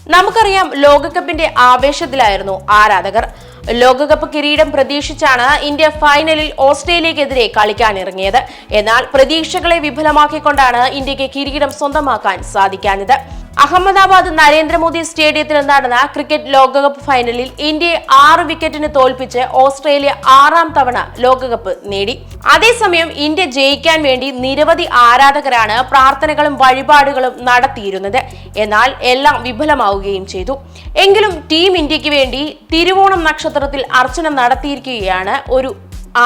നമുക്കറിയാം, ലോകകപ്പിന്റെ ആവേശത്തിലായിരുന്നു ആരാധകർ. ലോകകപ്പ് കിരീടം പ്രതീക്ഷിച്ചാണ് ഇന്ത്യ ഫൈനലിൽ ഓസ്ട്രേലിയക്കെതിരെ കളിക്കാനിറങ്ങിയത്. എന്നാൽ പ്രതീക്ഷകളെ വിഫലമാക്കിക്കൊണ്ടാണ് ഇന്ത്യക്ക് കിരീടം സ്വന്തമാക്കാൻ സാധിക്കാഞ്ഞത്. അഹമ്മദാബാദ് നരേന്ദ്രമോദി സ്റ്റേഡിയത്തിൽ നടന്ന ക്രിക്കറ്റ് ലോകകപ്പ് ഫൈനലിൽ ഇന്ത്യയെ 6 വിക്കറ്റിന് തോൽപ്പിച്ച് ഓസ്ട്രേലിയ 6ാം തവണ ലോകകപ്പ് നേടി. അതേസമയം ഇന്ത്യ ജയിക്കാൻ വേണ്ടി നിരവധി ആരാധകരാണ് പ്രാർത്ഥനകളും വഴിപാടുകളും നടത്തിയിരുന്നത്. എന്നാൽ എല്ലാം വിഫലമാവുകയും ചെയ്തു. എങ്കിലും ടീം ഇന്ത്യക്ക് വേണ്ടി തിരുവോണം നക്ഷത്രത്തിൽ അർച്ചന നടത്തിയിരിക്കുകയാണ് ഒരു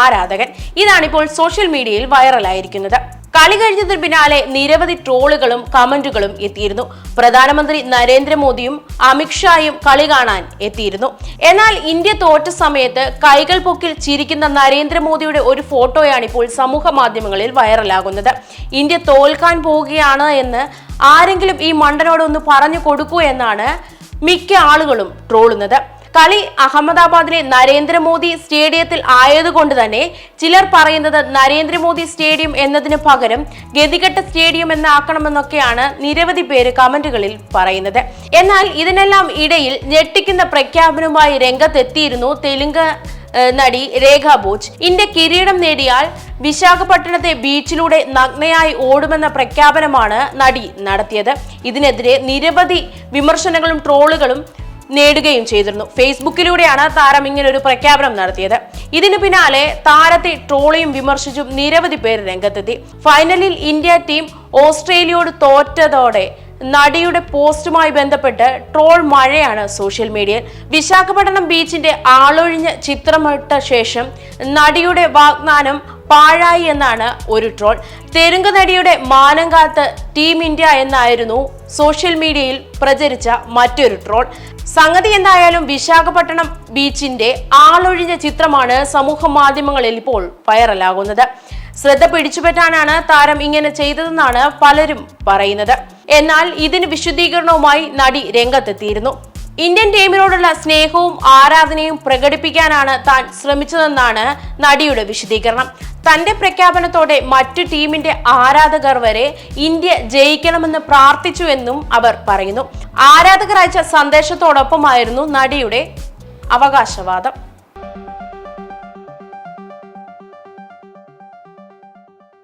ആരാധകൻ. ഇതാണിപ്പോൾ സോഷ്യൽ മീഡിയയിൽ വൈറലായിരിക്കുന്നത്. കളി കഴിഞ്ഞതിന് പിന്നാലെ നിരവധി ട്രോളുകളും കമന്റുകളും എത്തിയിരുന്നു. പ്രധാനമന്ത്രി നരേന്ദ്രമോദിയും അമിത്ഷായും കളി കാണാൻ എത്തിയിരുന്നു. എന്നാൽ ഇന്ത്യ തോറ്റ സമയത്ത് കൈകൾ പൊക്കിൽ ചിരിക്കുന്ന നരേന്ദ്രമോദിയുടെ ഒരു ഫോട്ടോയാണ് ഇപ്പോൾ സമൂഹ മാധ്യമങ്ങളിൽ വൈറലാകുന്നത്. ഇന്ത്യ തോൽക്കാൻ പോവുകയാണ് എന്ന് ആരെങ്കിലും ഈ മണ്ടനോട് ഒന്ന് പറഞ്ഞു കൊടുക്കൂ എന്നാണ് മിക്ക ആളുകളും ട്രോളുന്നത്. കളി അഹമ്മദാബാദിലെ നരേന്ദ്രമോദി സ്റ്റേഡിയത്തിൽ ആയതുകൊണ്ട് തന്നെ ചിലർ പറയുന്നത് നരേന്ദ്രമോദി സ്റ്റേഡിയം എന്നതിന് പകരം ഗതികെട്ട സ്റ്റേഡിയം എന്നാക്കണമെന്നൊക്കെയാണ് നിരവധി പേര് കമന്റുകളിൽ പറയുന്നത്. എന്നാൽ ഇതിനെല്ലാം ഇടയിൽ ഞെട്ടിക്കുന്ന പ്രഖ്യാപനവുമായി രംഗത്തെത്തിയിരുന്നു തെലുങ്ക് നടി രേഖ ഭോജ്. ഇന്ത്യ കിരീടം നേടിയാൽ വിശാഖപട്ടണത്തെ ബീച്ചിലൂടെ നഗ്നയായി ഓടുമെന്ന പ്രഖ്യാപനമാണ് നടി നടത്തിയത്. ഇതിനെതിരെ നിരവധി വിമർശനങ്ങളും ട്രോളുകളും നേടുകയും ചെയ്തിരുന്നു. ഫേസ്ബുക്കിലൂടെയാണ് താരം ഇങ്ങനെ ഒരു പ്രഖ്യാപനം നടത്തിയത്. ഇതിനു പിന്നാലെ താരത്തെ ട്രോളിയും വിമർശിച്ചും നിരവധി പേര് രംഗത്തെത്തി. ഫൈനലിൽ ഇന്ത്യ ടീം ഓസ്ട്രേലിയയോട് തോറ്റതോടെ നടിയുടെ പോസ്റ്റുമായി ബന്ധപ്പെട്ട് ട്രോൾ മഴയാണ് സോഷ്യൽ മീഡിയയിൽ. വിശാഖപട്ടണം ബീച്ചിന്റെ ആളൊഴിഞ്ഞ ചിത്രമിട്ട ശേഷം നടിയുടെ വാഗ്ദാനം പാഴായി എന്നാണ് ഒരു ട്രോൾ. തെലുങ്ക് നടിയുടെ മാനം കാത്ത് ടീം ഇന്ത്യ എന്നായിരുന്നു സോഷ്യൽ മീഡിയയിൽ പ്രചരിച്ച മറ്റൊരു ട്രോൾ. സംഗതി എന്തായാലും വിശാഖപട്ടണം ബീച്ചിന്റെ ആളൊഴിഞ്ഞ ചിത്രമാണ് സമൂഹ മാധ്യമങ്ങളിൽ ഇപ്പോൾ വൈറലാകുന്നത്. ശ്രദ്ധ പിടിച്ചുപറ്റാനാണ് താരം ഇങ്ങനെ ചെയ്തതെന്നാണ് പലരും പറയുന്നത്. എന്നാൽ ഇതിന് വിശദീകരണവുമായി നടി രംഗത്തെത്തിയിരുന്നു. ഇന്ത്യൻ ടീമിനോടുള്ള സ്നേഹവും ആരാധനയും പ്രകടിപ്പിക്കാനാണ് താൻ ശ്രമിച്ചതെന്നാണ് നടിയുടെ വിശദീകരണം. തന്റെ പ്രഖ്യാപനത്തോടെ മറ്റു ടീമിന്റെ ആരാധകർ വരെ ഇന്ത്യ ജയിക്കണമെന്ന് പ്രാർത്ഥിച്ചുവെന്നും അവർ പറയുന്നു. ആരാധകർ അയച്ച സന്ദേശത്തോടൊപ്പമായിരുന്നു നടിയുടെ അവകാശവാദം.